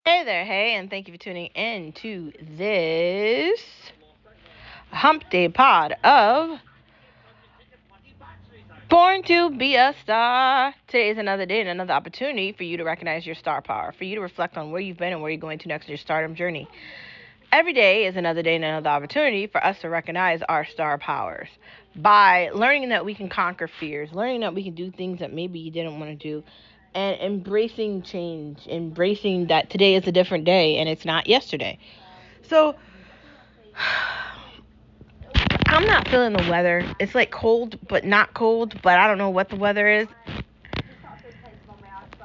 Hey there, hey, and thank you for tuning in to this Hump Day pod of Born to Be a Star. Today is another day and another opportunity for you to recognize your star power, for you to reflect on where you've been and where you're going to next in your stardom journey. Every day is another day and another opportunity for us to recognize our star powers by learning that we can conquer fears, learning that we can do things that maybe you didn't want to do, and embracing change, embracing that today is a different day and it's not yesterday. So, I'm not feeling the weather. It's like cold, but not cold, but I don't know what the weather is.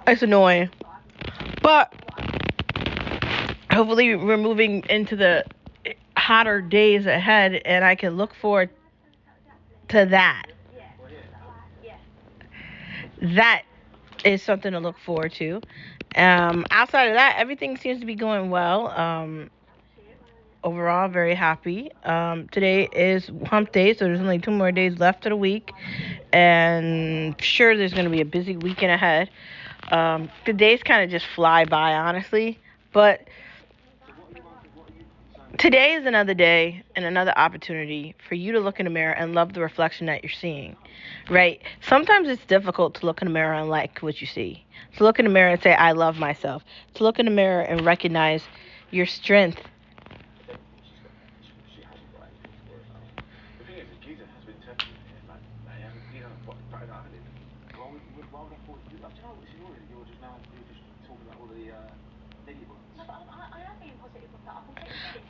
It's annoying. But hopefully, we're moving into the hotter days ahead, and I can look forward to that. That is something to look forward to. Outside of that, everything seems to be going well. Overall, very happy. Today is hump day, so there's only 2 more days left of the week, and sure, there's going to be a busy weekend ahead. The days kind of just fly by, honestly, but today is another day and another opportunity for you to look in the mirror and love the reflection that you're seeing, right? Sometimes it's difficult to look in the mirror and like what you see. To look in the mirror and say, I love myself. To look in the mirror and recognize your strength.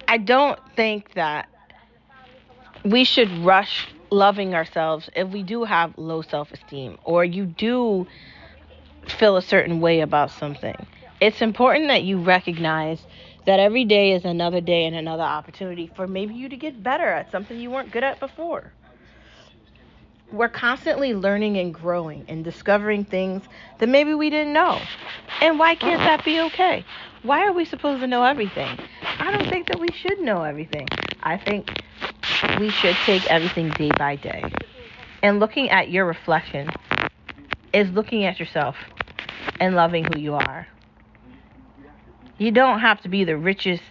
I don't think that we should rush loving ourselves if we do have low self esteem or you do feel a certain way about something. It's important that you recognize that every day is another day and another opportunity for maybe you to get better at something you weren't good at before. We're constantly learning and growing and discovering things that maybe we didn't know. And why can't that be okay? Why are we supposed to know everything? I don't think that we should know everything. I think we should take everything day by day. And looking at your reflection is looking at yourself and loving who you are. You don't have to be the richest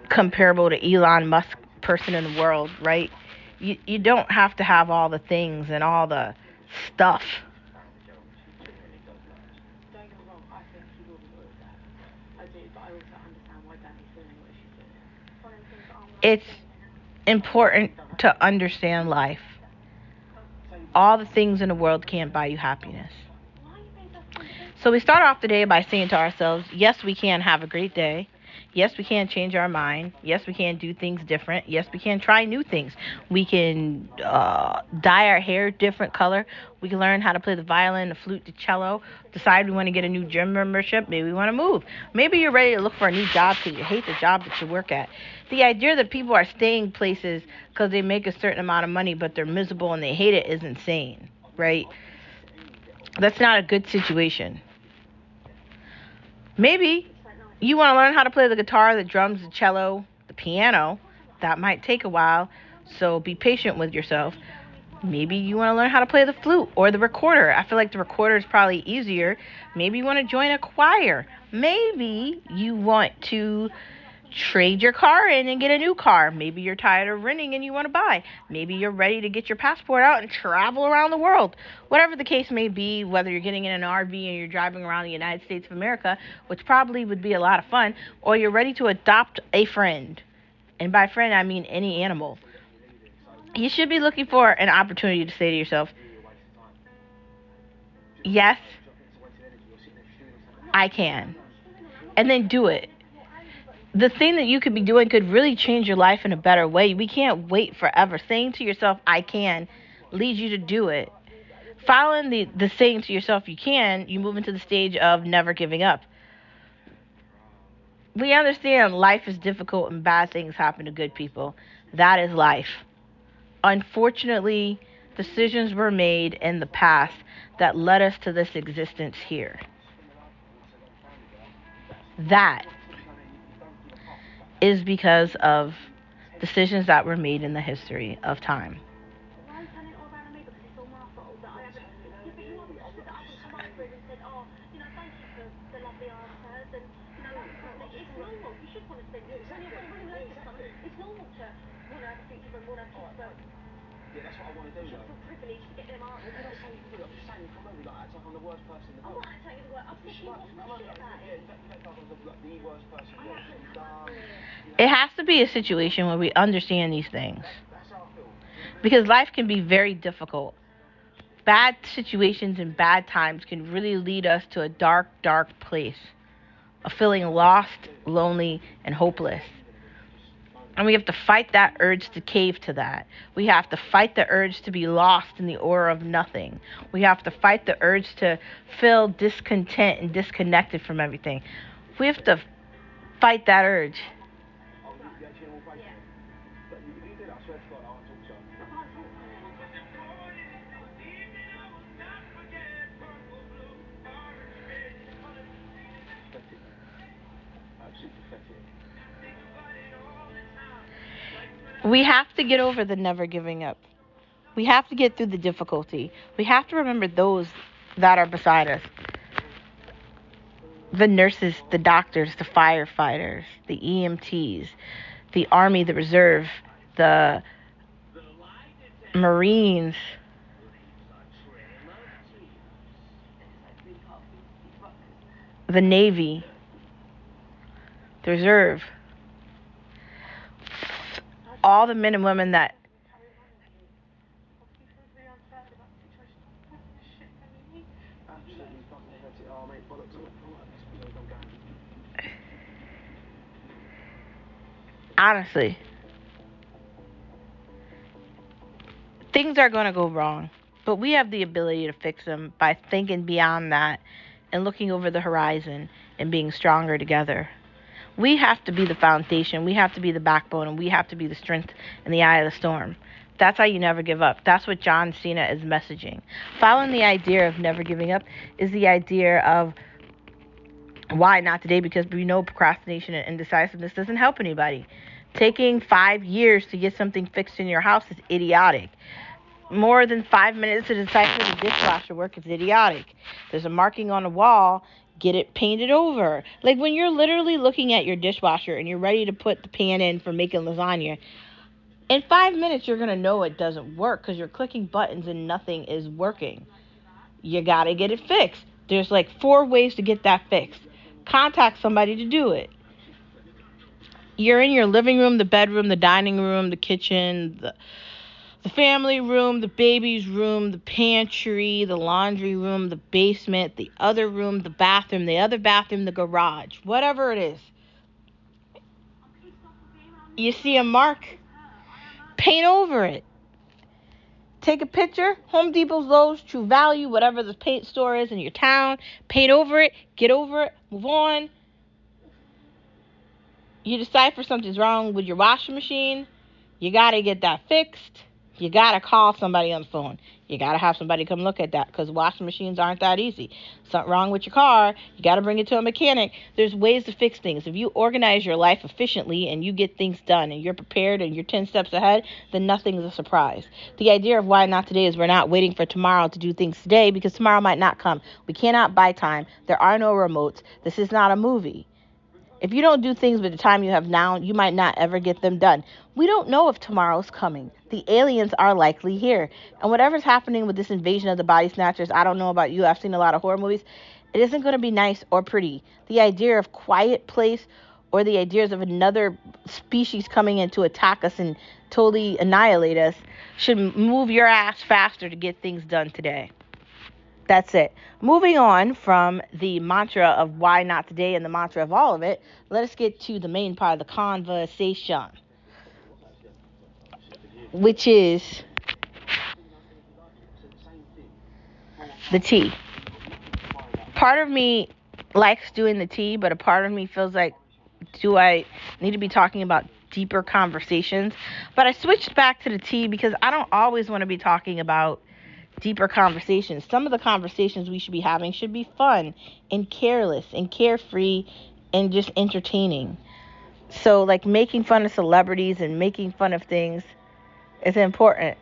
comparable to Elon Musk person in the world, right? You don't have to have all the things and all the stuff. It's important to understand life. All the things in the world can't buy you happiness. So we start off the day by saying to ourselves, yes, we can have a great day. Yes, we can change our mind. Yes, we can do things different. Yes, we can try new things. We can dye our hair different color. We can learn how to play the violin, the flute, the cello. Decide we want to get a new gym membership. Maybe we want to move. Maybe you're ready to look for a new job because you hate the job that you work at. The idea that people are staying places because they make a certain amount of money but they're miserable and they hate it is insane, right? That's not a good situation. Maybe you want to learn how to play the guitar, the drums, the cello, the piano. That might take a while, so be patient with yourself. Maybe you want to learn how to play the flute or the recorder. I feel like the recorder is probably easier. Maybe you want to join a choir. Maybe you want to trade your car in and get a new car. Maybe you're tired of renting and you want to buy. Maybe you're ready to get your passport out and travel around the world. Whatever the case may be, whether you're getting in an RV and you're driving around the United States of America, which probably would be a lot of fun, or you're ready to adopt a friend. And by friend, I mean any animal. You should be looking for an opportunity to say to yourself, yes, I can. And then do it. The thing that you could be doing could really change your life in a better way. We can't wait forever. Saying to yourself, I can, leads you to do it. Following the saying to yourself, you can, you move into the stage of never giving up. We understand life is difficult and bad things happen to good people. That is life. Unfortunately, decisions were made in the past that led us to this existence here. That is because of decisions that were made in the history of time. It has to be a situation where we understand these things. Because life can be very difficult. Bad situations and bad times can really lead us to a dark, dark place of feeling lost, lonely, and hopeless. And we have to fight that urge to cave to that. We have to fight the urge to be lost in the aura of nothing. We have to fight the urge to feel discontent and disconnected from everything. We have to fight that urge. We have to get over the never giving up. We have to get through the difficulty. We have to remember those that are beside us. The nurses, the doctors, the firefighters, the EMTs, the Army, the Reserve, the Marines, the Navy, the Reserve, all the men and women that honestly, things are going to go wrong, but we have the ability to fix them by thinking beyond that and looking over the horizon and being stronger together. We have to be the foundation, we have to be the backbone, and we have to be the strength in the eye of the storm. That's how you never give up. That's what John Cena is messaging. Following the idea of never giving up is the idea of why not today, because we know procrastination and indecisiveness doesn't help anybody. Taking 5 years to get something fixed in your house is idiotic. More than 5 minutes to decipher the dishwasher work is idiotic. There's a marking on the wall, get it painted over. Like when you're literally looking at your dishwasher and you're ready to put the pan in for making lasagna, in 5 minutes you're going to know it doesn't work because you're clicking buttons and nothing is working. You got to get it fixed. There's like 4 ways to get that fixed. Contact somebody to do it. You're in your living room, the bedroom, the dining room, the kitchen, the family room, the baby's room, the pantry, the laundry room, the basement, the other room, the bathroom, the other bathroom, the garage, whatever it is. You see a mark, paint over it. Take a picture, Home Depot's, Lowe's, True Value, whatever the paint store is in your town, paint over it, get over it, move on. You decipher something's wrong with your washing machine, you got to get that fixed. You got to call somebody on the phone. You got to have somebody come look at that because washing machines aren't that easy. Something wrong with your car, you got to bring it to a mechanic. There's ways to fix things. If you organize your life efficiently and you get things done and you're prepared and you're 10 steps ahead, then nothing's a surprise. The idea of why not today is we're not waiting for tomorrow to do things today because tomorrow might not come. We cannot buy time. There are no remotes. This is not a movie. If you don't do things with the time you have now, you might not ever get them done. We don't know if tomorrow's coming. The aliens are likely here. And whatever's happening with this invasion of the body snatchers, I don't know about you. I've seen a lot of horror movies. It isn't going to be nice or pretty. The idea of quiet place or the ideas of another species coming in to attack us and totally annihilate us should move your ass faster to get things done today. That's it. Moving on from the mantra of why not today and the mantra of all of it, let us get to the main part of the conversation, which is the tea. Part of me likes doing the tea, but a part of me feels like, do I need to be talking about deeper conversations? But I switched back to the tea because I don't always want to be talking about deeper conversations. Some of the conversations we should be having should be fun and careless and carefree and just entertaining. So, like making fun of celebrities and making fun of things is important.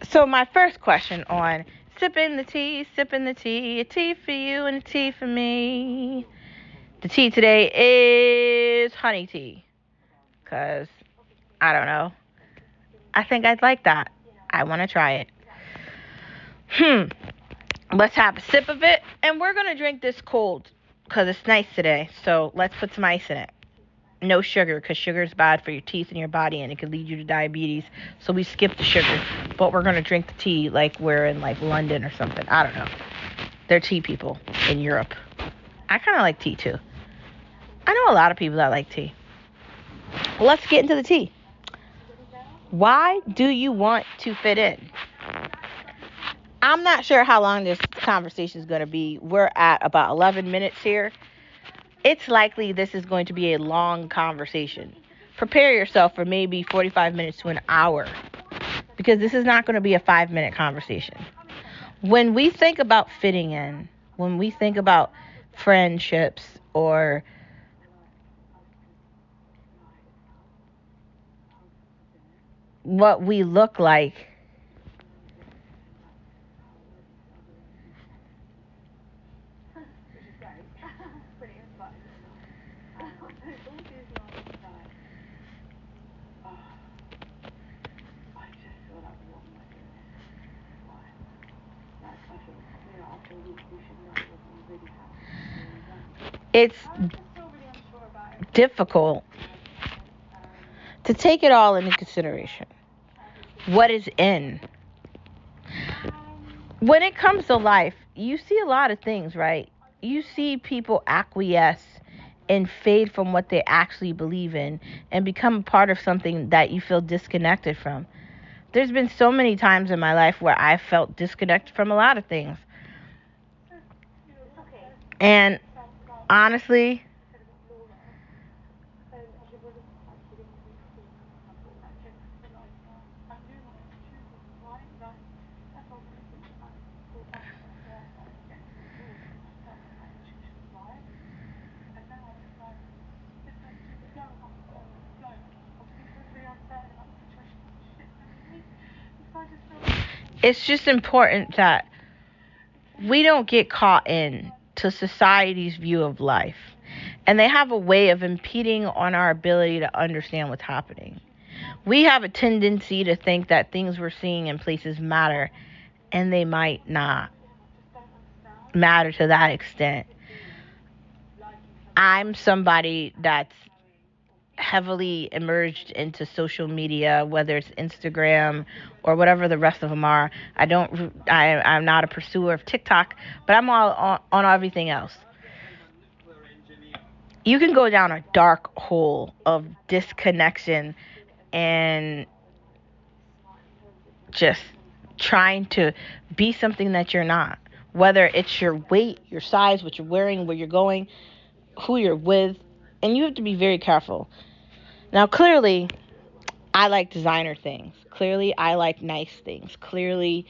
So my first question on sipping the tea, a tea for you and a tea for me. The tea today is honey tea, cause I don't know. I think I'd like that. I want to try it. Hmm. Let's have a sip of it, and we're gonna drink this cold, cause it's nice today. So let's put some ice in it. No sugar, because sugar is bad for your teeth and your body, and it could lead you to diabetes. So we skip the sugar, but we're gonna drink the tea like we're in like London or something. I don't know. They're tea people in Europe. I kind of like tea too. I know a lot of people that like tea. Let's get into the tea. Why do you want to fit in? I'm not sure how long this conversation is going to be. We're at about 11 minutes here. It's likely this is going to be a long conversation. Prepare yourself for maybe 45 minutes to an hour, because this is not going to be a 5-minute conversation. When we think about fitting in, when we think about friendships or what we look like, it's difficult to take it all into consideration. What is in? When it comes to life, you see a lot of things, right? You see people acquiesce and fade from what they actually believe in and become a part of something that you feel disconnected from. There's been so many times in my life where I felt disconnected from a lot of things. And honestly, it's just important that we don't get caught in to society's view of life. And they have a way of impeding on our ability to understand what's happening. We have a tendency to think that things we're seeing in places matter, and they might not matter to that extent. I'm somebody that's heavily immersed into social media, whether it's Instagram or whatever the rest of them are. I'm not a pursuer of TikTok, but I'm all on everything else. You can go down a dark hole of disconnection and just trying to be something that you're not. Whether it's your weight, your size, what you're wearing, where you're going, who you're with, and you have to be very careful. Now, clearly, I like designer things. Clearly, I like nice things. Clearly,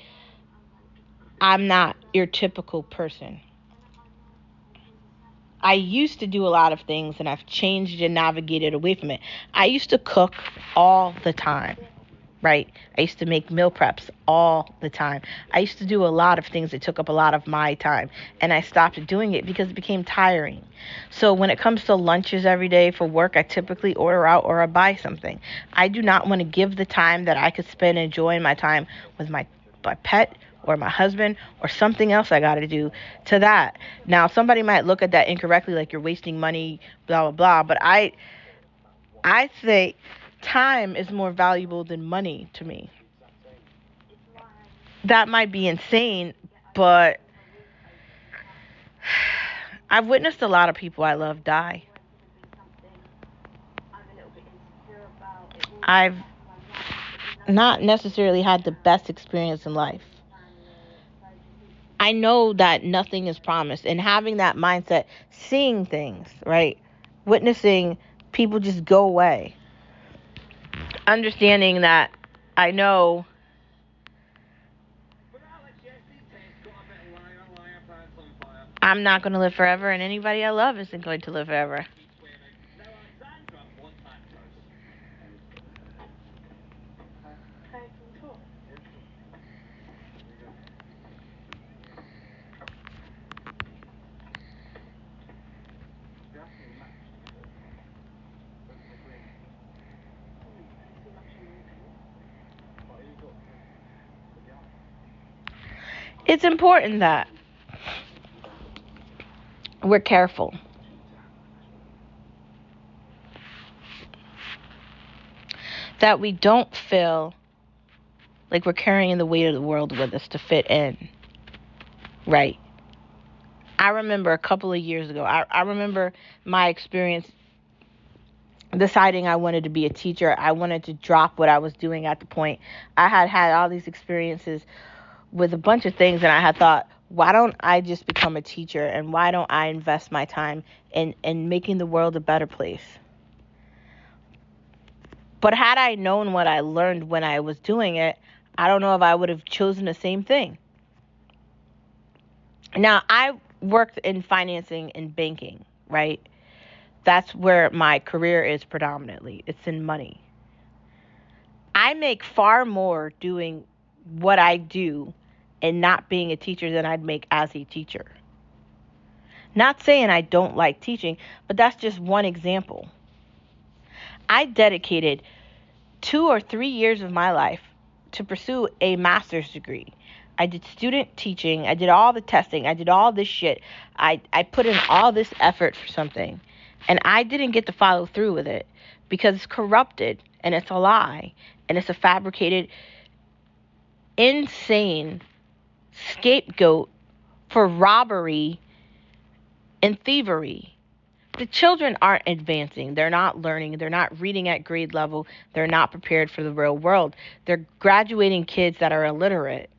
I'm not your typical person. I used to do a lot of things and I've changed and navigated away from it. I used to cook all the time, right? I used to make meal preps all the time. I used to do a lot of things that took up a lot of my time, and I stopped doing it because it became tiring. So when it comes to lunches every day for work, I typically order out or I buy something. I do not want to give the time that I could spend enjoying my time with my pet or my husband or something else I got to do to that. Now, somebody might look at that incorrectly, like you're wasting money, blah blah blah, but I think time is more valuable than money to me. That might be insane, but I've witnessed a lot of people I love die. I've not necessarily had the best experience in life. I know that nothing is promised, and having that mindset, seeing things, right? Witnessing people just go away. Understanding that I know I'm not going to live forever, and anybody I love isn't going to live forever. It's important that we're careful. That we don't feel like we're carrying the weight of the world with us to fit in. Right. I remember a couple of years ago, I remember my experience deciding I wanted to be a teacher. I wanted to drop what I was doing at the point. I had had all these experiences with a bunch of things, and I had thought, why don't I just become a teacher, and why don't I invest my time in making the world a better place? But had I known what I learned when I was doing it, I don't know if I would have chosen the same thing. Now, I worked in financing and banking, right? That's where my career is predominantly. It's in money. I make far more doing what I do and not being a teacher than I'd make as a teacher. Not saying I don't like teaching, but that's just one example. I dedicated 2 or 3 years of my life to pursue a master's degree. I did student teaching. I did all the testing. I did all this shit. I put in all this effort for something. And I didn't get to follow through with it because it's corrupted and it's a lie and it's a fabricated, insane scapegoat for robbery and thievery. The children aren't advancing. They're not learning. They're not reading at grade level. They're not prepared for the real world. They're graduating kids that are illiterate.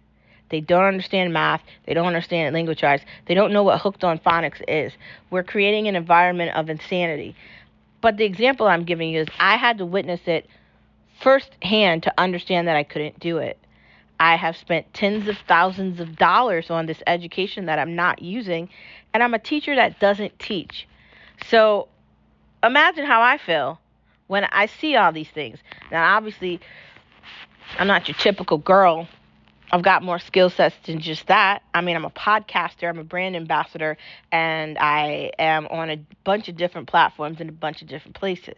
They don't understand math. They don't understand language arts. They don't know what hooked on phonics is. We're creating an environment of insanity. But the example I'm giving you is I had to witness it firsthand to understand that I couldn't do it. I have spent tens of thousands of dollars on this education that I'm not using, and I'm a teacher that doesn't teach. So imagine how I feel when I see all these things. Now, obviously, I'm not your typical girl. I've got more skill sets than just that. I mean, I'm a podcaster, I'm a brand ambassador, and I am on a bunch of different platforms in a bunch of different places.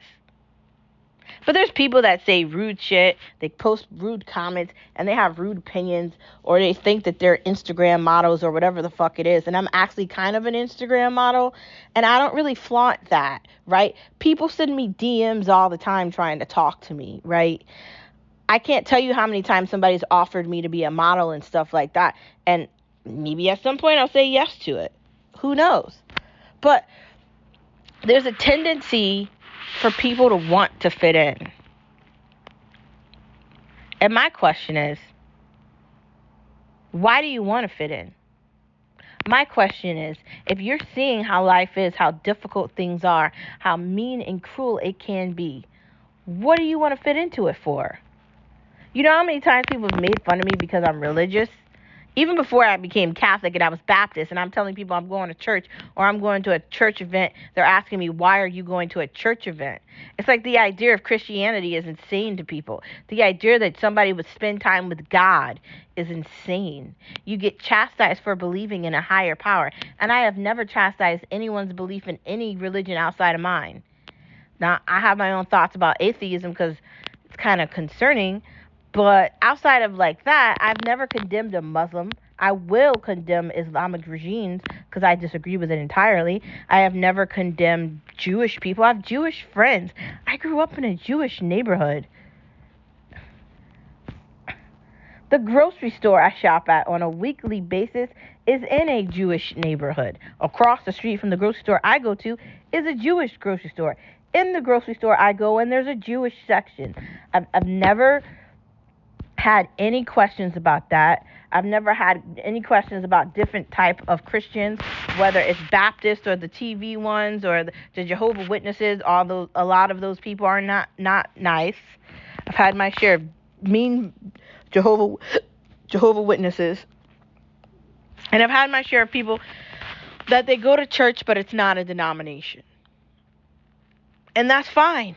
But there's people that say rude shit, they post rude comments, and they have rude opinions, or they think that they're Instagram models or whatever the fuck it is. And I'm actually kind of an Instagram model, and I don't really flaunt that, right? People send me DMs all the time trying to talk to me, right? I can't tell you how many times somebody's offered me to be a model and stuff like that. And maybe at some point I'll say yes to it. Who knows? But there's a tendency for people to want to fit in. And my question is, why do you want to fit in? My question is, if you're seeing how life is, how difficult things are, how mean and cruel it can be, what do you want to fit into it for? You know how many times people have made fun of me because I'm religious? Even before I became Catholic and I was Baptist, and I'm telling people I'm going to church or I'm going to a church event, they're asking me, why are you going to a church event? It's like the idea of Christianity is insane to people. The idea that somebody would spend time with God is insane. You get chastised for believing in a higher power, and I have never chastised anyone's belief in any religion outside of mine. Now, I have my own thoughts about atheism because it's kind of concerning. But outside of like that, I've never condemned a Muslim. I will condemn Islamic regimes because I disagree with it entirely. I have never condemned Jewish people. I have Jewish friends. I grew up in a Jewish neighborhood. The grocery store I shop at on a weekly basis is in a Jewish neighborhood. Across the street from the grocery store I go to is a Jewish grocery store. In the grocery store I go in, there's a Jewish section. I've never had any questions about that. I've never had any questions about different type of Christians, whether it's Baptist or the TV ones or the Jehovah's Witnesses. Although a lot of those people are not nice. I've had my share of mean Jehovah's Witnesses, and I've had my share of people that they go to church, but it's not a denomination. And that's fine.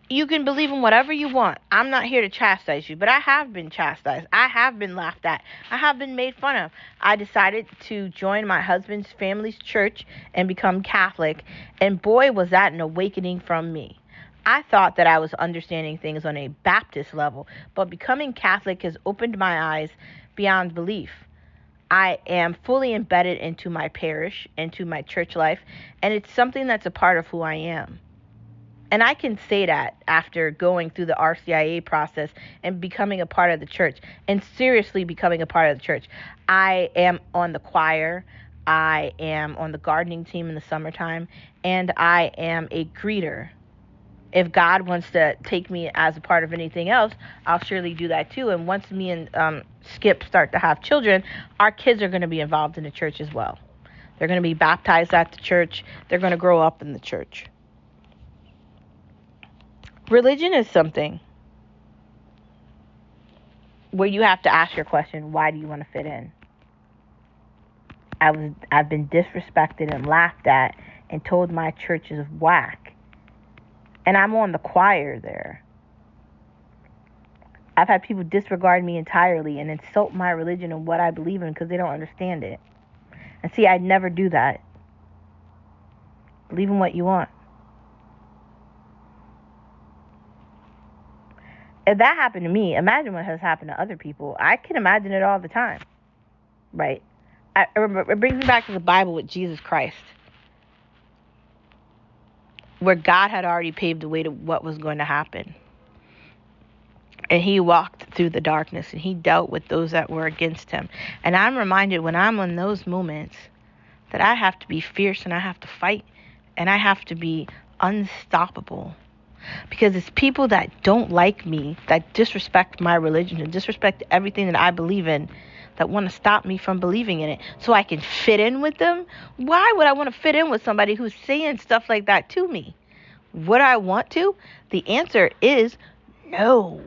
You can believe in whatever you want. I'm not here to chastise you, but I have been chastised. I have been laughed at. I have been made fun of. I decided to join my husband's family's church and become Catholic, and boy, was that an awakening from me. I thought that I was understanding things on a Baptist level, but becoming Catholic has opened my eyes beyond belief. I am fully embedded into my parish, into my church life, and it's something that's a part of who I am. And I can say that after going through the RCIA process and becoming a part of the church, and seriously becoming a part of the church. I am on the choir, I am on the gardening team in the summertime, and I am a greeter. If God wants to take me as a part of anything else, I'll surely do that too. And once me and Skip start to have children, our kids are going to be involved in the church as well. They're going to be baptized at the church. They're going to grow up in the church. Religion is something where you have to ask your question, why do you want to fit in? I've been disrespected and laughed at and told my church is whack. And I'm on the choir there. I've had people disregard me entirely and insult my religion and what I believe in because they don't understand it. And see, I'd never do that. Believe in what you want. If that happened to me, imagine what has happened to other people. I can imagine it all the time. Right? It brings me back to the Bible with Jesus Christ, where God had already paved the way to what was going to happen. And he walked through the darkness and he dealt with those that were against him. And I'm reminded when I'm in those moments that I have to be fierce and I have to fight and I have to be unstoppable. Because it's people that don't like me, that disrespect my religion and disrespect everything that I believe in, that want to stop me from believing in it so I can fit in with them. Why would I want to fit in with somebody who's saying stuff like that to me? Would I want to? The answer is no.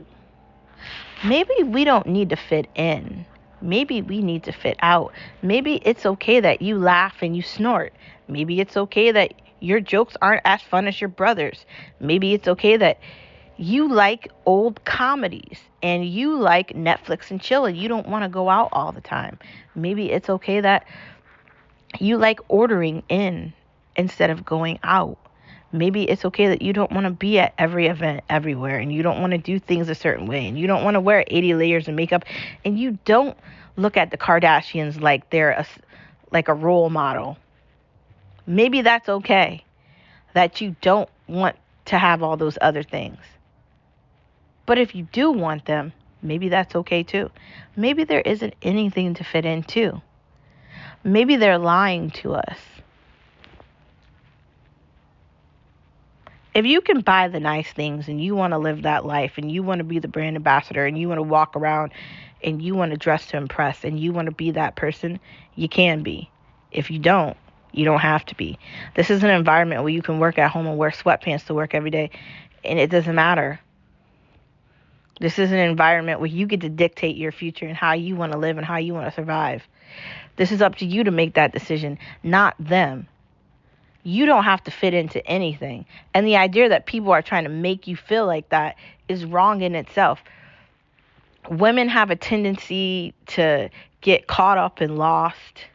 Maybe we don't need to fit in. Maybe we need to fit out. Maybe it's okay that you laugh and you snort. Maybe it's okay that your jokes aren't as fun as your brother's. Maybe it's okay that you like old comedies and you like Netflix and chill and you don't want to go out all the time. Maybe it's okay that you like ordering in instead of going out. Maybe it's okay that you don't want to be at every event everywhere and you don't want to do things a certain way and you don't want to wear 80 layers of makeup and you don't look at the Kardashians like they're like a role model. Maybe that's okay that you don't want to have all those other things. But if you do want them, maybe that's okay too. Maybe there isn't anything to fit into. Maybe they're lying to us. If you can buy the nice things and you want to live that life and you want to be the brand ambassador and you want to walk around and you want to dress to impress and you want to be that person, you can be. If you don't, you don't have to be. This is an environment where you can work at home and wear sweatpants to work every day and it doesn't matter. This is an environment where you get to dictate your future and how you want to live and how you want to survive. This is up to you to make that decision, not them. You don't have to fit into anything. And the idea that people are trying to make you feel like that is wrong in itself. Women have a tendency to get caught up and lost.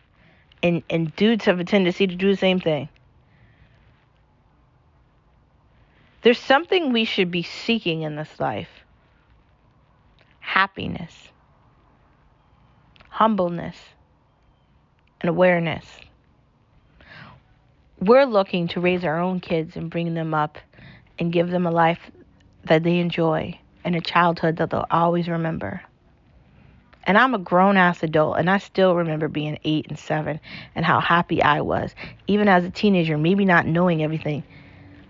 And dudes have a tendency to do the same thing. There's something we should be seeking in this life. Happiness. Humbleness. And awareness. We're looking to raise our own kids and bring them up and give them a life that they enjoy and a childhood that they'll always remember. And I'm a grown-ass adult, and I still remember being 8 and 7 and how happy I was, even as a teenager, maybe not knowing everything.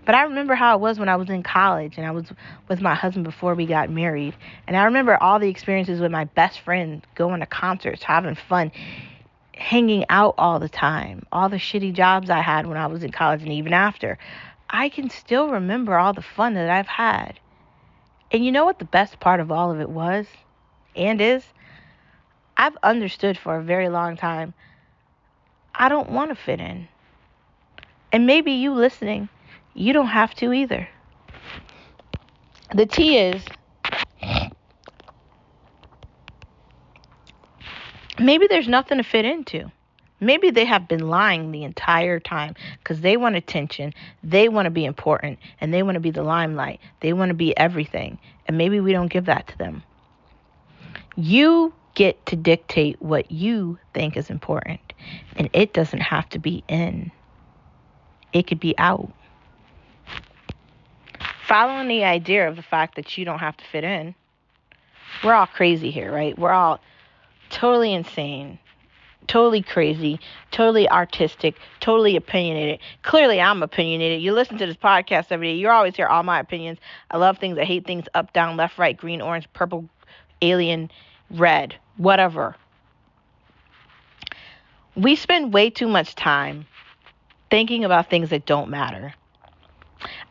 But I remember how it was when I was in college and I was with my husband before we got married. And I remember all the experiences with my best friend, going to concerts, having fun, hanging out all the time, all the shitty jobs I had when I was in college and even after. I can still remember all the fun that I've had. And you know what the best part of all of it was and is? I've understood for a very long time, I don't want to fit in. And maybe you listening, you don't have to either. The T is, maybe there's nothing to fit into. Maybe they have been lying the entire time because they want attention, they want to be important, and they want to be the limelight. They want to be everything. And maybe we don't give that to them. You get to dictate what you think is important. And it doesn't have to be in. It could be out. Following the idea of the fact that you don't have to fit in, we're all crazy here, right? We're all totally insane, totally crazy, totally artistic, totally opinionated. Clearly, I'm opinionated. You listen to this podcast every day. You always hear all my opinions. I love things. I hate things. Up, down, left, right, green, orange, purple, alien, red, whatever. We spend way too much time thinking about things that don't matter.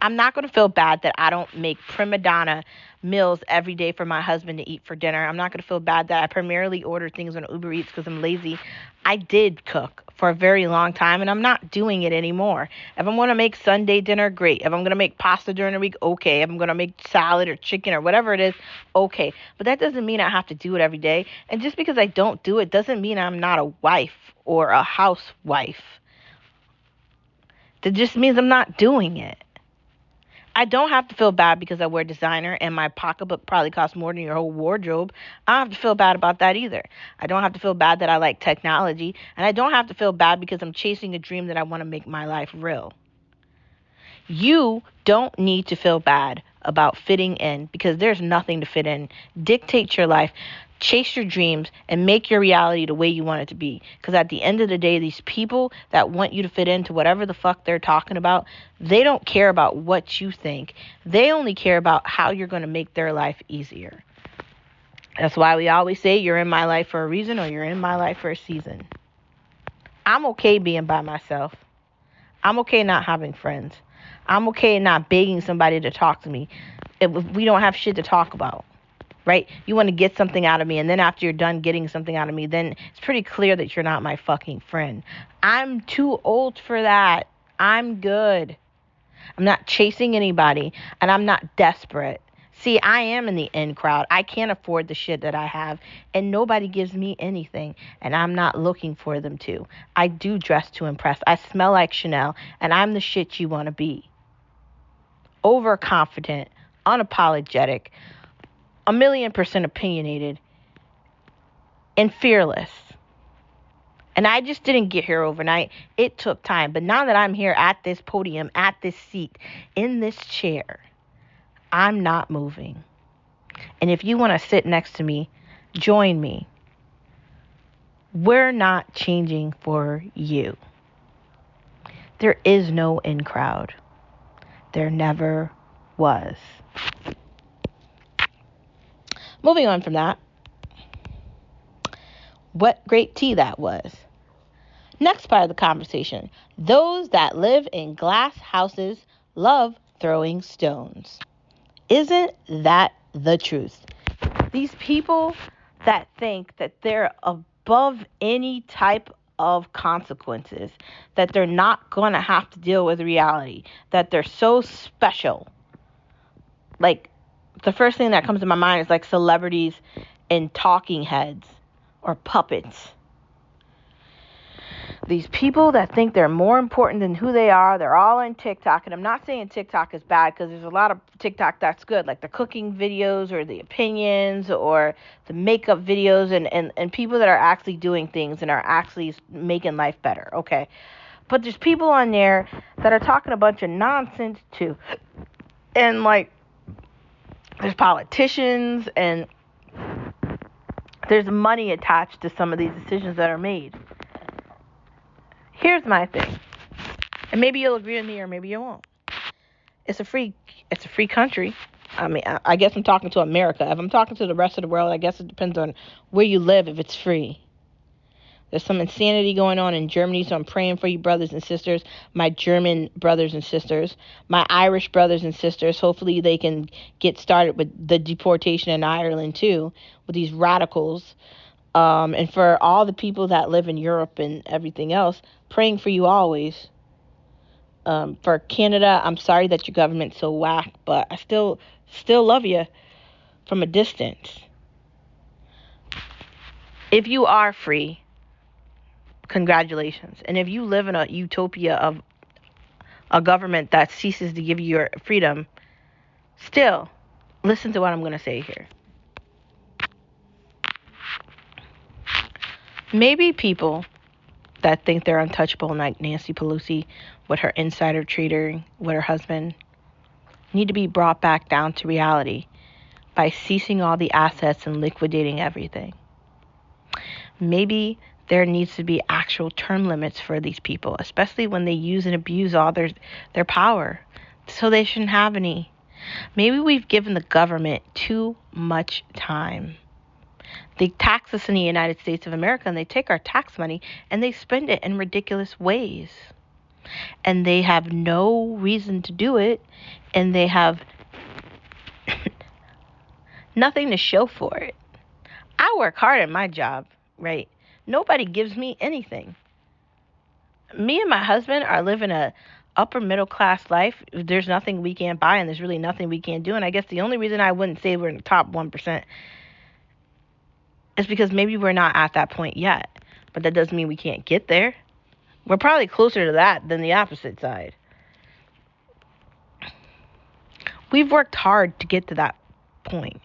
I'm not going to feel bad that I don't make prima donna meals every day for my husband to eat for dinner. I'm not going to feel bad that I primarily order things on Uber Eats because I'm lazy. I did cook for a very long time, and I'm not doing it anymore. If I'm going to make Sunday dinner, great. If I'm going to make pasta during the week, okay. If I'm going to make salad or chicken or whatever it is, okay. But that doesn't mean I have to do it every day. And just because I don't do it doesn't mean I'm not a wife or a housewife. That just means I'm not doing it. I don't have to feel bad because I wear designer and my pocketbook probably costs more than your whole wardrobe. I don't have to feel bad about that either. I don't have to feel bad that I like technology. And I don't have to feel bad because I'm chasing a dream that I want to make my life real. You don't need to feel bad about fitting in because there's nothing to fit in. Dictate your life. Chase your dreams and make your reality the way you want it to be. Because at the end of the day, these people that want you to fit into whatever the fuck they're talking about, they don't care about what you think. They only care about how you're going to make their life easier. That's why we always say you're in my life for a reason or you're in my life for a season. I'm okay being by myself. I'm okay not having friends. I'm okay not begging somebody to talk to me if we don't have shit to talk about. Right? You want to get something out of me, and then after you're done getting something out of me, then it's pretty clear that you're not my fucking friend. I'm too old for that. I'm good. I'm not chasing anybody, and I'm not desperate. See, I am in the in crowd. I can't afford the shit that I have, and nobody gives me anything, and I'm not looking for them to. I do dress to impress. I smell like Chanel, and I'm the shit you want to be. Overconfident, unapologetic, 1,000,000% opinionated, and fearless. And I just didn't get here overnight. It took time. But now that I'm here at this podium, at this seat, in this chair, I'm not moving. And if you want to sit next to me, join me. We're not changing for you. There is no in crowd. There never was. Moving on from that, what great tea that was. Next part of the conversation, those that live in glass houses love throwing stones. Isn't that the truth? These people that think that they're above any type of consequences, that they're not going to have to deal with reality, that they're so special. Like, the first thing that comes to my mind is like celebrities and talking heads or puppets. These people that think they're more important than who they are, they're all on TikTok. And I'm not saying TikTok is bad because there's a lot of TikTok that's good, like the cooking videos or the opinions or the makeup videos and people that are actually doing things and are actually making life better. Okay. But there's people on there that are talking a bunch of nonsense too. And like, there's politicians and there's money attached to some of these decisions that are made. Here's my thing. And maybe you'll agree with me or maybe you won't. It's a free country. I mean, I guess I'm talking to America. If I'm talking to the rest of the world, I guess it depends on where you live if it's free. There's some insanity going on in Germany, so I'm praying for you brothers and sisters, my German brothers and sisters, my Irish brothers and sisters. Hopefully they can get started with the deportation in Ireland too, with these radicals. And for all the people that live in Europe and everything else, praying for you always. For Canada, I'm sorry that your government's so whack, but I still love you from a distance. If you are free, congratulations. And if you live in a utopia of a government that ceases to give you your freedom, still, listen to what I'm going to say here. Maybe people that think they're untouchable, like Nancy Pelosi with her insider trading with her husband, need to be brought back down to reality by ceasing all the assets and liquidating everything. Maybe there needs to be actual term limits for these people, especially when they use and abuse all their power. So they shouldn't have any. Maybe we've given the government too much time. They tax us in the United States of America, and they take our tax money and they spend it in ridiculous ways. And they have no reason to do it, and they have nothing to show for it. I work hard at my job, right? Nobody gives me anything. Me and my husband are living a upper middle class life. There's nothing we can't buy, and there's really nothing we can't do. And I guess the only reason I wouldn't say we're in the top 1% is because maybe we're not at that point yet. But that doesn't mean we can't get there. We're probably closer to that than the opposite side. We've worked hard to get to that point.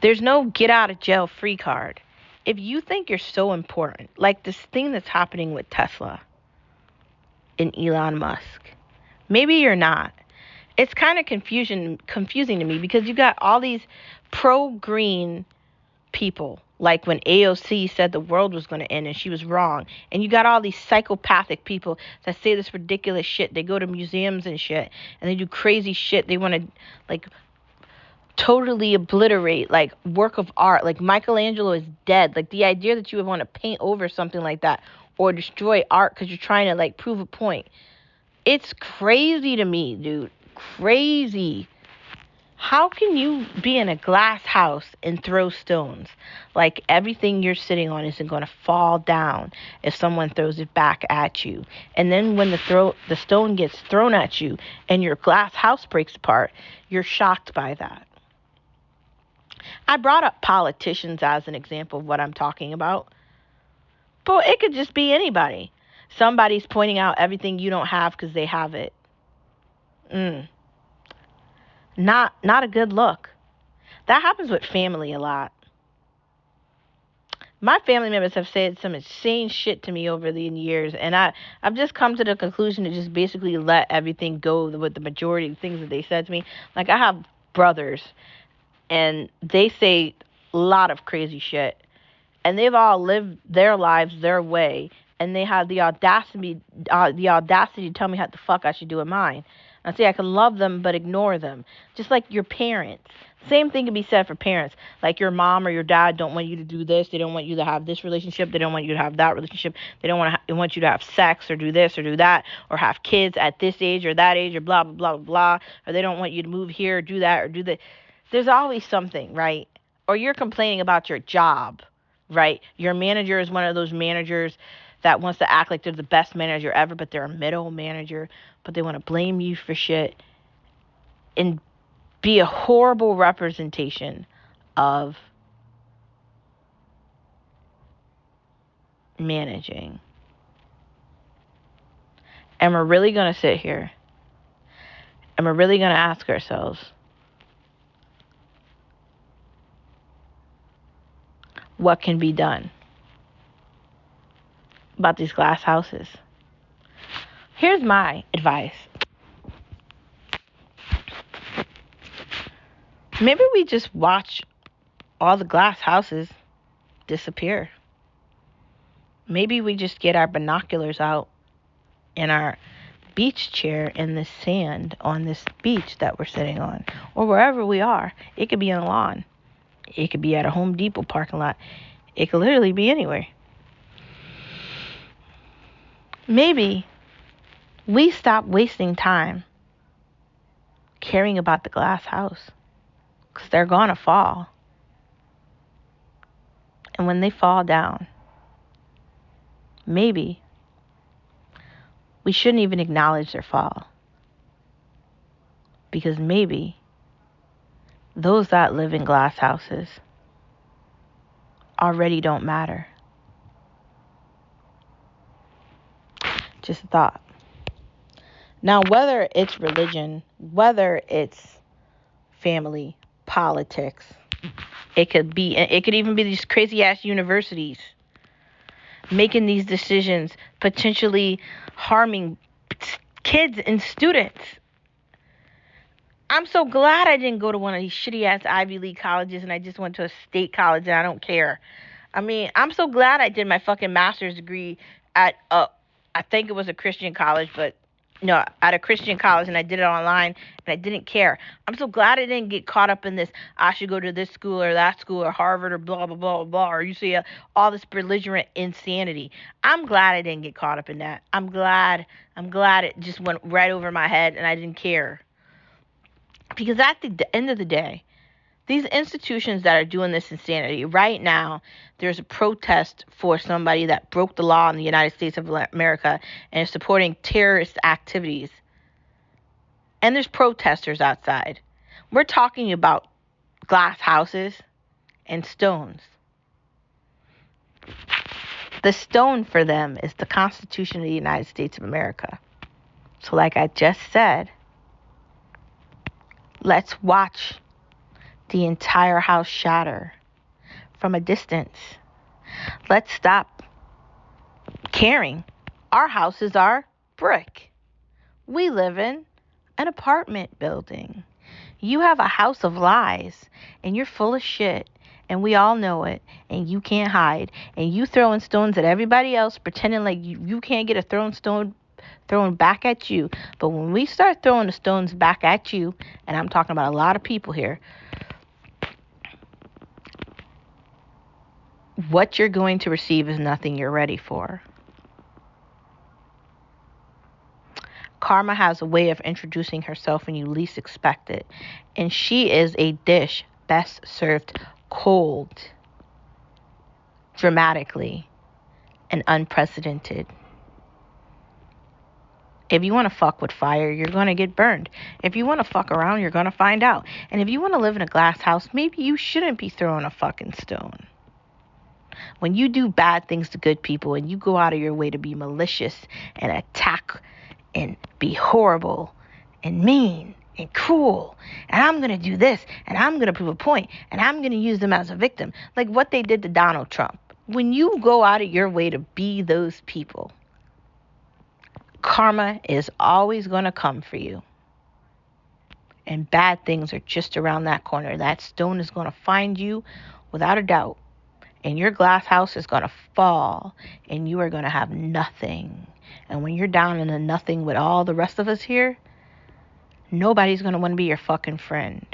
There's no get out of jail free card. If you think you're so important, like this thing that's happening with Tesla and Elon Musk, maybe you're not. It's kind of confusing to me because you got all these pro-green people, like when AOC said the world was going to end and she was wrong. And you got all these psychopathic people that say this ridiculous shit. They go to museums and shit and they do crazy shit. They want to like totally obliterate like work of art. Like Michelangelo is dead. Like the idea that you would want to paint over something like that or destroy art because you're trying to like prove a point. It's crazy to me, dude. Crazy. How can you be in a glass house and throw stones? Like everything you're sitting on isn't going to fall down if someone throws it back at you. And then when the stone gets thrown at you and your glass house breaks apart, you're shocked by that. I brought up politicians as an example of what I'm talking about. But it could just be anybody. Somebody's pointing out everything you don't have because they have it. Not a good look. That happens with family a lot. My family members have said some insane shit to me over the years, and I've just come to the conclusion to just basically let everything go with the majority of the things that they said to me. Like, I have brothers, and they say a lot of crazy shit, and they've all lived their lives their way, and they have the audacity to tell me how the fuck I should do it mine. I say I can love them but ignore them. Just like your parents. Same thing can be said for parents. Like your mom or your dad don't want you to do this. They don't want you to have this relationship. They don't want you to have that relationship. They don't want you to have sex or do this or do that or have kids at this age or that age or blah, blah, blah, blah. Or they don't want you to move here or do that or do that. There's always something, right? Or you're complaining about your job, right? Your manager is one of those managers that wants to act like they're the best manager ever, but they're a middle manager, but they want to blame you for shit and be a horrible representation of managing. And we're really going to sit here and we're really going to ask ourselves, what can be done about these glass houses? Here's my advice. Maybe we just watch all the glass houses disappear. Maybe we just get our binoculars out in our beach chair in the sand on this beach that we're sitting on, or wherever we are. It could be on a lawn. It could be at a Home Depot parking lot. It could literally be anywhere. Maybe we stop wasting time caring about the glass house because they're going to fall. And when they fall down, maybe we shouldn't even acknowledge their fall. Because maybe those that live in glass houses already don't matter. Just a thought. Now, whether it's religion, whether it's family, politics, it could even be these crazy ass universities making these decisions, potentially harming kids and students. I'm so glad I didn't go to one of these shitty ass Ivy League colleges and I just went to a state college and I don't care. I mean, I'm so glad I did my fucking master's degree at I think it was a Christian college, but no, at a Christian college, and I did it online and I didn't care. I'm so glad I didn't get caught up in this, I should go to this school or that school or Harvard or blah, blah, blah, blah, or you see all this belligerent insanity. I'm glad I didn't get caught up in that. I'm glad it just went right over my head and I didn't care. Because at the end of the day, these institutions that are doing this insanity, right now, there's a protest for somebody that broke the law in the United States of America and is supporting terrorist activities. And there's protesters outside. We're talking about glass houses and stones. The stone for them is the Constitution of the United States of America. So like I just said, let's watch the entire house shatter from a distance. Let's stop caring. Our houses are brick. We live in an apartment building. You have a house of lies and you're full of shit and we all know it and you can't hide and you throwing stones at everybody else pretending like you can't get a stone thrown back at you. But when we start throwing the stones back at you, and I'm talking about a lot of people here, what you're going to receive is nothing you're ready for. Karma has a way of introducing herself when you least expect it. And she is a dish best served cold, dramatically, and unprecedented. If you want to fuck with fire, you're going to get burned. If you want to fuck around, you're going to find out. And if you want to live in a glass house, maybe you shouldn't be throwing a fucking stone. When you do bad things to good people and you go out of your way to be malicious and attack and be horrible and mean and cruel, and I'm going to do this and I'm going to prove a point and I'm going to use them as a victim, like what they did to Donald Trump. When you go out of your way to be those people, karma is always going to come for you. And bad things are just around that corner. That stone is going to find you without a doubt. And your glass house is going to fall. And you are going to have nothing. And when you're down in the nothing with all the rest of us here, nobody's going to want to be your fucking friend.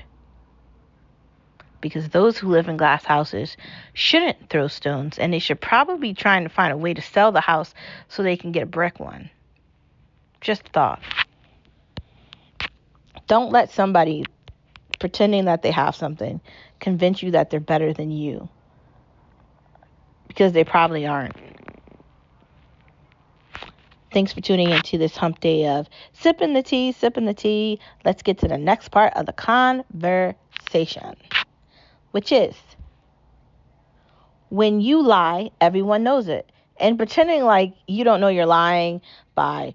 Because those who live in glass houses shouldn't throw stones. And they should probably be trying to find a way to sell the house so they can get a brick one. Just a thought. Don't let somebody pretending that they have something convince you that they're better than you. Because they probably aren't. Thanks for tuning into this hump day of sipping the tea. Let's get to the next part of the conversation, which is when you lie, everyone knows it. And pretending like you don't know you're lying by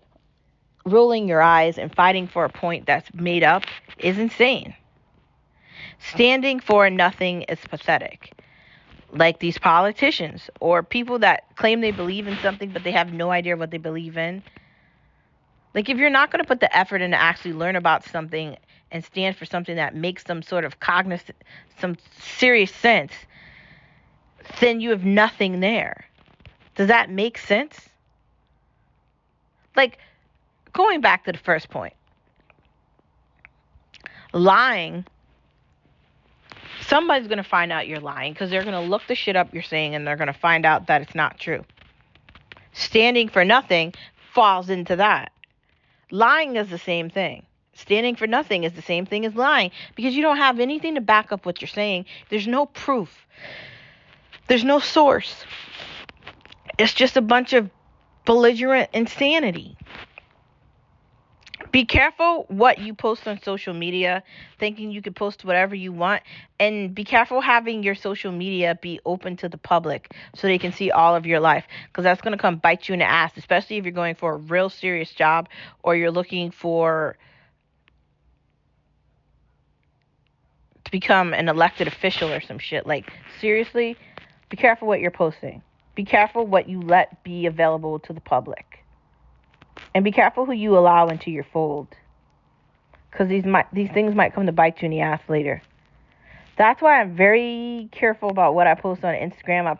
rolling your eyes and fighting for a point that's made up is insane. Standing for nothing is pathetic. Like these politicians or people that claim they believe in something but they have no idea what they believe in. Like if you're not going to put the effort in to actually learn about something and stand for something that makes some sort of cognizant, some serious sense, then you have nothing there. Does that make sense? Like, going back to the first point, lying, somebody's going to find out you're lying because they're going to look the shit up you're saying and they're going to find out that it's not true. Standing for nothing falls into that. Lying is the same thing. Standing for nothing is the same thing as lying because you don't have anything to back up what you're saying. There's no proof. There's no source. It's just a bunch of belligerent insanity. Be careful what you post on social media, thinking you can post whatever you want. And be careful having your social media be open to the public so they can see all of your life. Because that's going to come bite you in the ass, especially if you're going for a real serious job or you're looking for to become an elected official or some shit. Like, seriously, be careful what you're posting. Be careful what you let be available to the public. And be careful who you allow into your fold. Because these things might come to bite you in the ass later. That's why I'm very careful about what I post on Instagram. I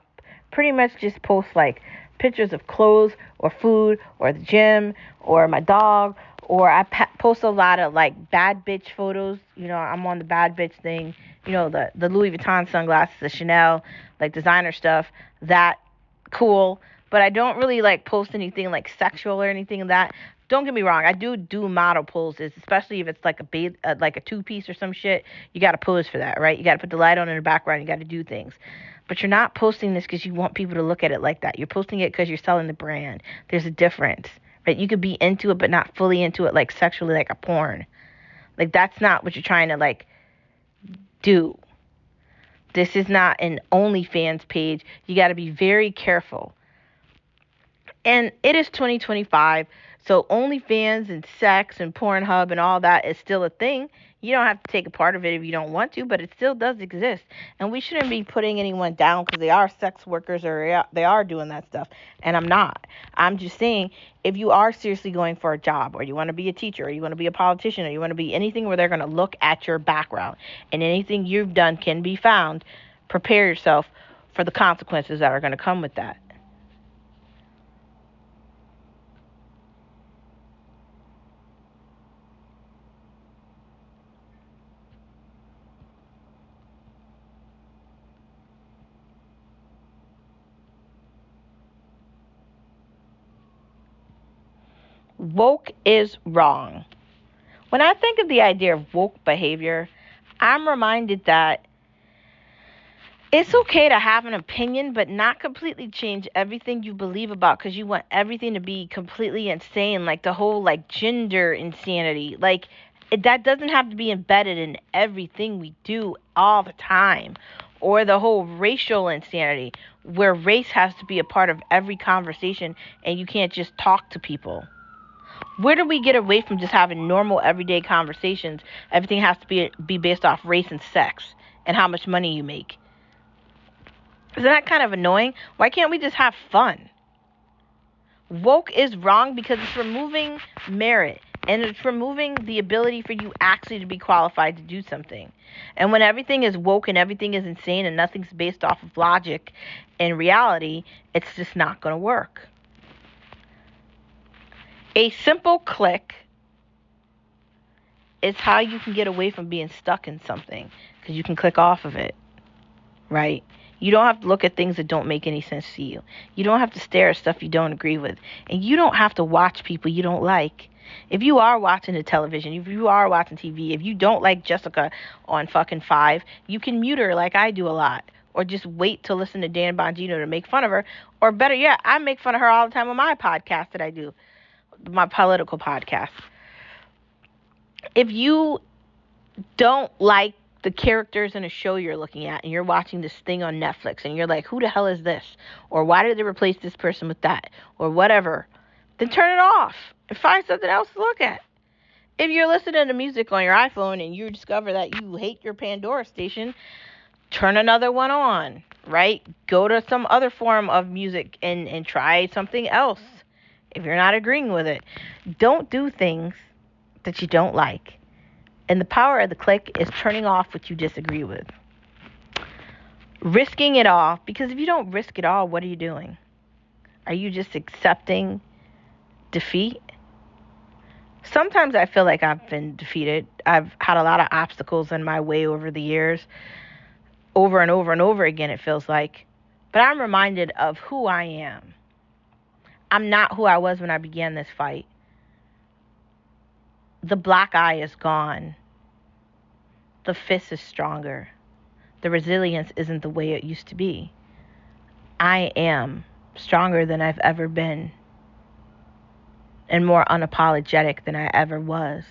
pretty much just post like pictures of clothes or food or the gym or my dog, or I post a lot of like bad bitch photos. You know, I'm on the bad bitch thing. You know, the Louis Vuitton sunglasses, the Chanel, like designer stuff. That cool. But I don't really like post anything like sexual or anything of that. Don't get me wrong, I do model poses, especially if it's like like a two piece or some shit. You got to pose for that, right? You got to put the light on in the background. You got to do things, but you're not posting this because you want people to look at it like that. You're posting it because you're selling the brand. There's a difference, right? You could be into it, but not fully into it, like sexually, like a porn. Like that's not what you're trying to like do. This is not an OnlyFans page. You got to be very careful. And it is 2025, so OnlyFans and sex and Pornhub and all that is still a thing. You don't have to take a part of it if you don't want to, but it still does exist. And we shouldn't be putting anyone down because they are sex workers or they are doing that stuff. And I'm not. I'm just saying, if you are seriously going for a job, or you want to be a teacher, or you want to be a politician, or you want to be anything where they're going to look at your background and anything you've done can be found, prepare yourself for the consequences that are going to come with that. Woke is wrong. When I think of the idea of woke behavior, I'm reminded that it's okay to have an opinion, but not completely change everything you believe about because you want everything to be completely insane, like the whole like gender insanity. Like that doesn't have to be embedded in everything we do all the time, or the whole racial insanity where race has to be a part of every conversation and you can't just talk to people. Where do we get away from just having normal everyday conversations? Everything has to be based off race and sex and how much money you make. Isn't that kind of annoying? Why can't we just have fun? Woke is wrong because it's removing merit and it's removing the ability for you actually to be qualified to do something. And when everything is woke and everything is insane and nothing's based off of logic and reality, it's just not going to work. A simple click is how you can get away from being stuck in something because you can click off of it, right? You don't have to look at things that don't make any sense to you. You don't have to stare at stuff you don't agree with. And you don't have to watch people you don't like. If you are watching the television, if you are watching TV, if you don't like Jessica on fucking 5, you can mute her like I do a lot. Or just wait to listen to Dan Bongino to make fun of her. Or better yet, I make fun of her all the time on my podcast that I do, my political podcast. If you don't like the characters in a show you're looking at and you're watching this thing on Netflix and you're like, who the hell is this? Or why did they replace this person with that? Or whatever. Then turn it off and find something else to look at. If you're listening to music on your iPhone and you discover that you hate your Pandora station, turn another one on, right? Go to some other form of music and try something else if you're not agreeing with it. Don't do things that you don't like. And the power of the click is turning off what you disagree with. Risking it all, because if you don't risk it all, what are you doing? Are you just accepting defeat? Sometimes I feel like I've been defeated. I've had a lot of obstacles in my way over the years, over and over and over again, it feels like. But I'm reminded of who I am. I'm not who I was when I began this fight. The black eye is gone. The fist is stronger. The resilience isn't the way it used to be. I am stronger than I've ever been and more unapologetic than I ever was.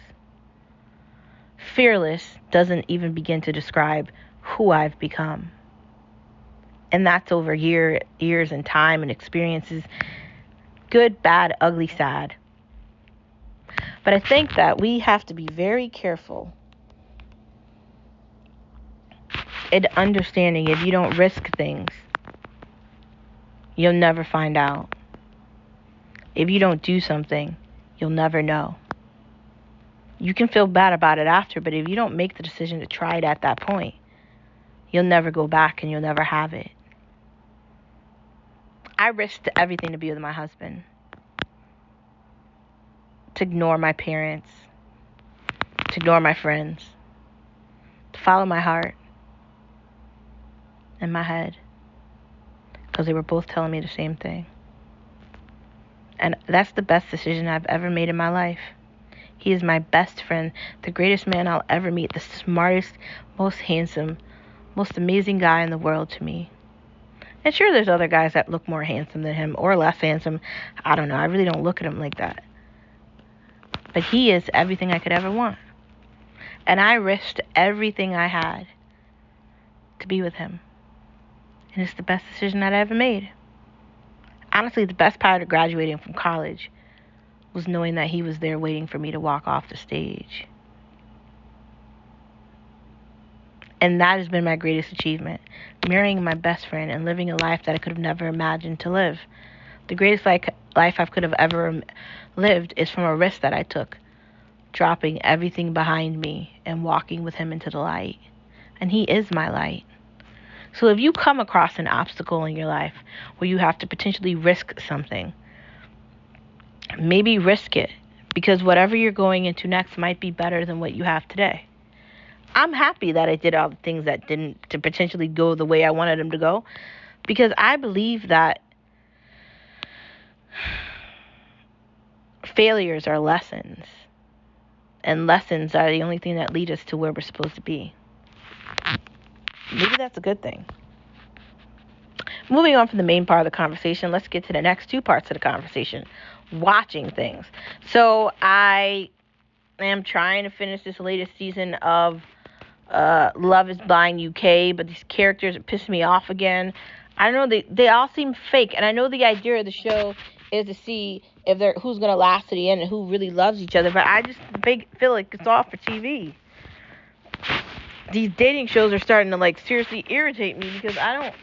Fearless doesn't even begin to describe who I've become. And that's over years and time and experiences, good, bad, ugly, sad. But I think that we have to be very careful in understanding if you don't risk things, you'll never find out. If you don't do something, you'll never know. You can feel bad about it after, but if you don't make the decision to try it at that point, you'll never go back and you'll never have it. I risked everything to be with my husband, to ignore my parents, to ignore my friends, to follow my heart and my head, because they were both telling me the same thing. And that's the best decision I've ever made in my life. He is my best friend, the greatest man I'll ever meet, the smartest, most handsome, most amazing guy in the world to me. And sure, there's other guys that look more handsome than him or less handsome. I don't know. I really don't look at him like that. But he is everything I could ever want. And I risked everything I had to be with him. And it's the best decision that I ever made. Honestly, the best part of graduating from college was knowing that he was there waiting for me to walk off the stage. And that has been my greatest achievement. Marrying my best friend and living a life that I could have never imagined to live. The greatest life I could have ever lived is from a risk that I took. Dropping everything behind me and walking with him into the light. And he is my light. So if you come across an obstacle in your life where you have to potentially risk something, maybe risk it. Because whatever you're going into next might be better than what you have today. I'm happy that I did all the things that didn't to potentially go the way I wanted them to go, because I believe that failures are lessons, and lessons are the only thing that lead us to where we're supposed to be. Maybe that's a good thing. Moving on from the main part of the conversation, let's get to the next two parts of the conversation. Watching things. So I am trying to finish this latest season of Love is Blind UK, but these characters are pissing me off again. I don't know, they all seem fake, and I know the idea of the show is to see if they're who's gonna last to the end and who really loves each other, but I just feel like it's all for TV. These dating shows are starting to seriously irritate me, because I don't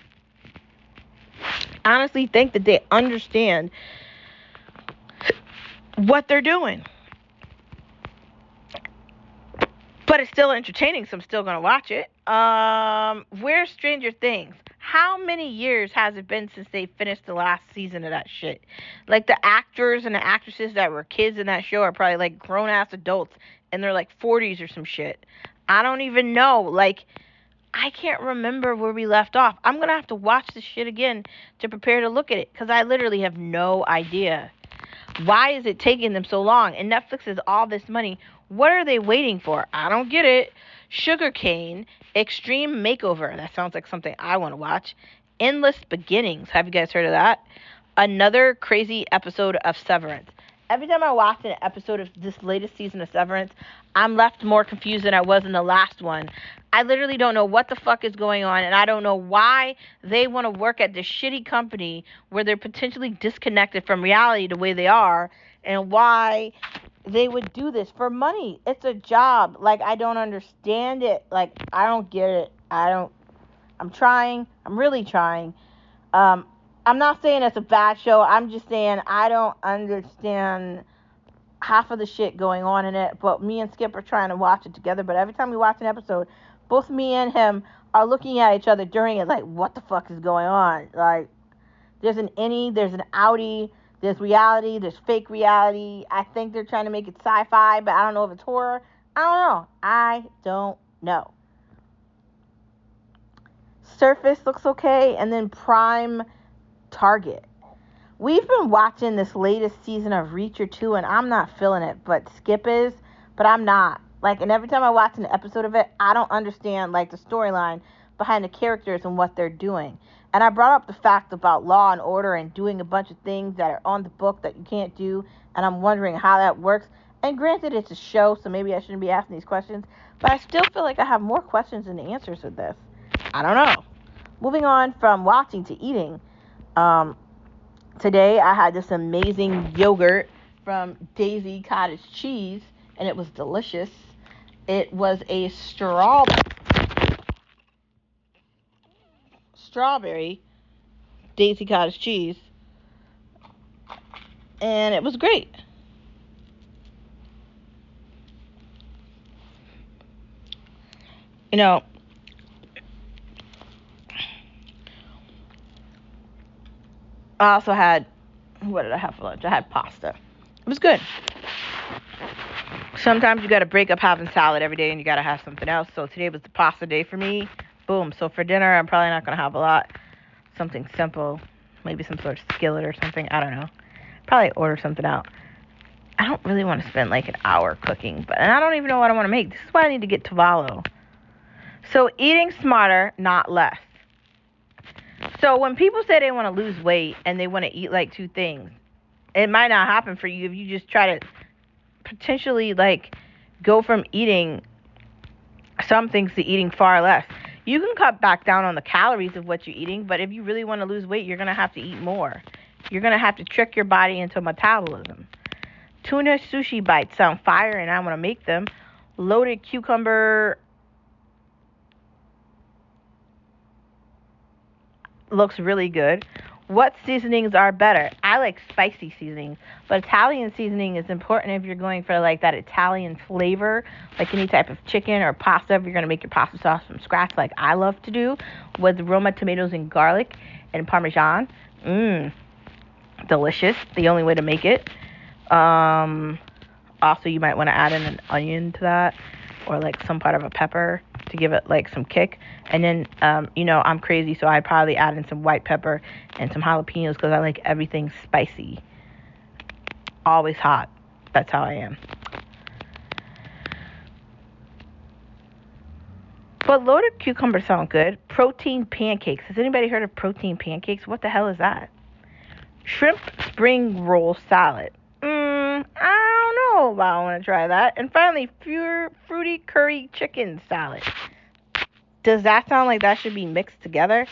honestly think that they understand what they're doing. But it's still entertaining, so I'm still going to watch it. Where's Stranger Things? How many years has it been since they finished the last season of that shit? The actors and the actresses that were kids in that show are probably grown-ass adults, and they're 40s or some shit. I don't even know. I can't remember where we left off. I'm going to have to watch this shit again to prepare to look at it, because I literally have no idea. Why is it taking them so long? And Netflix has all this money. What are they waiting for? I don't get it. Sugarcane, Extreme Makeover. That sounds like something I want to watch. Endless Beginnings. Have you guys heard of that? Another crazy episode of Severance. Every time I watch an episode of this latest season of Severance, I'm left more confused than I was in the last one. I literally don't know what the fuck is going on, and I don't know why they want to work at this shitty company where they're potentially disconnected from reality the way they are, and why they would do this for money. It's a job. I don't understand it. I don't get it. I'm trying. I'm really trying. I'm not saying it's a bad show. I'm just saying I don't understand half of the shit going on in it. But me and Skip are trying to watch it together. But every time we watch an episode, both me and him are looking at each other during it what the fuck is going on? There's an innie, there's an outie, there's reality, there's fake reality. I think they're trying to make it sci-fi, but I don't know if it's horror. I don't know. Surface looks okay, and then Prime Target. We've been watching this latest season of Reacher 2, and I'm not feeling it, but Skip is, but I'm not. And every time I watch an episode of it, I don't understand, the storyline behind the characters and what they're doing. And I brought up the fact about law and order and doing a bunch of things that are on the book that you can't do. And I'm wondering how that works. And granted, it's a show, so maybe I shouldn't be asking these questions. But I still feel like I have more questions than answers with this. I don't know. Moving on from watching to eating. Today I had this amazing yogurt from Daisy Cottage Cheese, and it was delicious. It was a strawberry Daisy Cottage Cheese, and it was great. You know, I also had, what did I have for lunch? I had pasta. It was good. Sometimes you got to break up having salad every day and you got to have something else. So today was the pasta day for me. Boom. So for dinner, I'm probably not going to have a lot. Something simple. Maybe some sort of skillet or something. I don't know. Probably order something out. I don't really want to spend like an hour cooking. And I don't even know what I want to make. This is why I need to get Tavallo. So eating smarter, not less. So when people say they want to lose weight and they want to eat like two things, it might not happen for you if you just try to potentially like go from eating some things to eating far less. You can cut back down on the calories of what you're eating, but if you really want to lose weight, you're going to have to eat more. You're going to have to trick your body into metabolism. Tuna sushi bites sound fire, and I want to make them. Loaded cucumber looks really good. What seasonings are better? I like spicy seasonings, but Italian seasoning is important if you're going for like that Italian flavor, like any type of chicken or pasta. If you're going to make your pasta sauce from scratch, like I love to do, with Roma tomatoes and garlic and Parmesan. Delicious. The only way to make it. Also, you might want to add in an onion to that, or like some part of a pepper to give it like some kick. And then, I'm crazy, so I'd probably add in some white pepper and some jalapenos because I like everything spicy. Always hot. That's how I am. But loaded cucumbers sound good. Protein pancakes. Has anybody heard of protein pancakes? What the hell is that? Shrimp spring roll salad. I don't know if I want to try that. And finally, fruity curry chicken salad. Does that sound like that should be mixed together?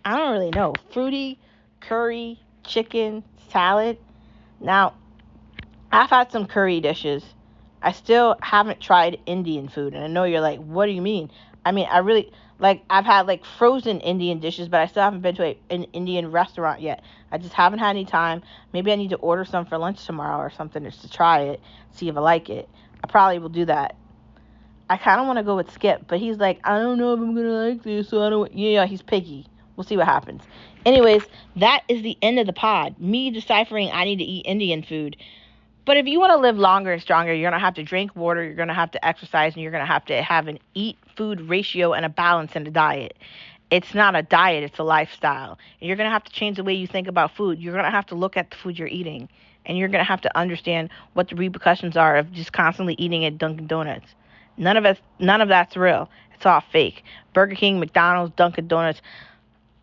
I don't really know. Fruity curry chicken salad. Now, I've had some curry dishes. I still haven't tried Indian food. And I know you're like, what do you mean? I mean, I really, I've had, frozen Indian dishes, but I still haven't been to an Indian restaurant yet. I just haven't had any time. Maybe I need to order some for lunch tomorrow or something just to try it, see if I like it. I probably will do that. I kind of want to go with Skip, but he's like, I don't know if I'm going to like this, so I don't, he's picky. We'll see what happens. Anyways, that is the end of the pod. Me deciphering I need to eat Indian food. But if you want to live longer and stronger, you're going to have to drink water, you're going to have to exercise, and you're going to have an eat-food ratio and a balance in the diet. It's not a diet, it's a lifestyle. And you're going to have to change the way you think about food. You're going to have to look at the food you're eating. And you're going to have to understand what the repercussions are of just constantly eating at Dunkin' Donuts. None of that's real. It's all fake. Burger King, McDonald's, Dunkin' Donuts,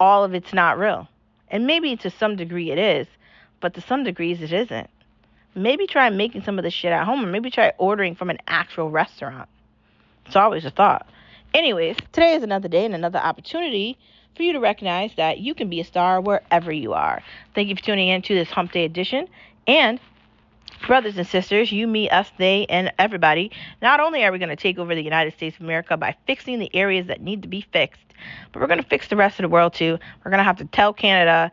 all of it's not real. And maybe to some degree it is, but to some degrees it isn't. Maybe try making some of this shit at home, or maybe try ordering from an actual restaurant. It's always a thought. Anyways, today is another day and another opportunity for you to recognize that you can be a star wherever you are. Thank you for tuning in to this Hump Day edition. And brothers and sisters, you, me, us, they, and everybody, not only are we going to take over the United States of America by fixing the areas that need to be fixed, but we're going to fix the rest of the world too. We're going to have to tell Canada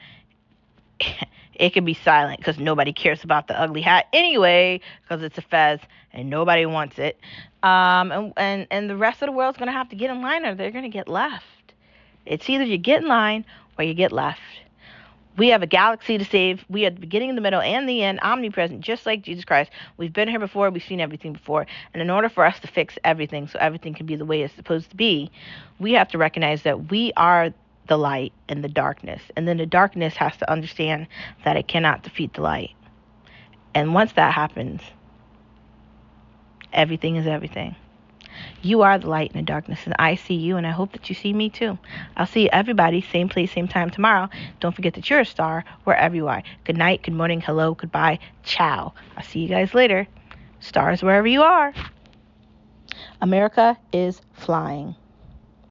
it can be silent because nobody cares about the ugly hat anyway, because it's a fez and nobody wants it. And the rest of the world's going to have to get in line, or they're going to get left. It's either you get in line or you get left. We have a galaxy to save. We are the beginning, the middle, and the end, omnipresent, just like Jesus Christ. We've been here before. We've seen everything before. And in order for us to fix everything so everything can be the way it's supposed to be, we have to recognize that we are the light and the darkness. And then the darkness has to understand that it cannot defeat the light. And once that happens, everything is everything. You are the light in the darkness, and I see you, and I hope that you see me too. I'll see everybody, same place, same time tomorrow. Don't forget that you're a star wherever you are. Good night, good morning, hello, goodbye, ciao. I'll see you guys later. Stars wherever you are. America is flying.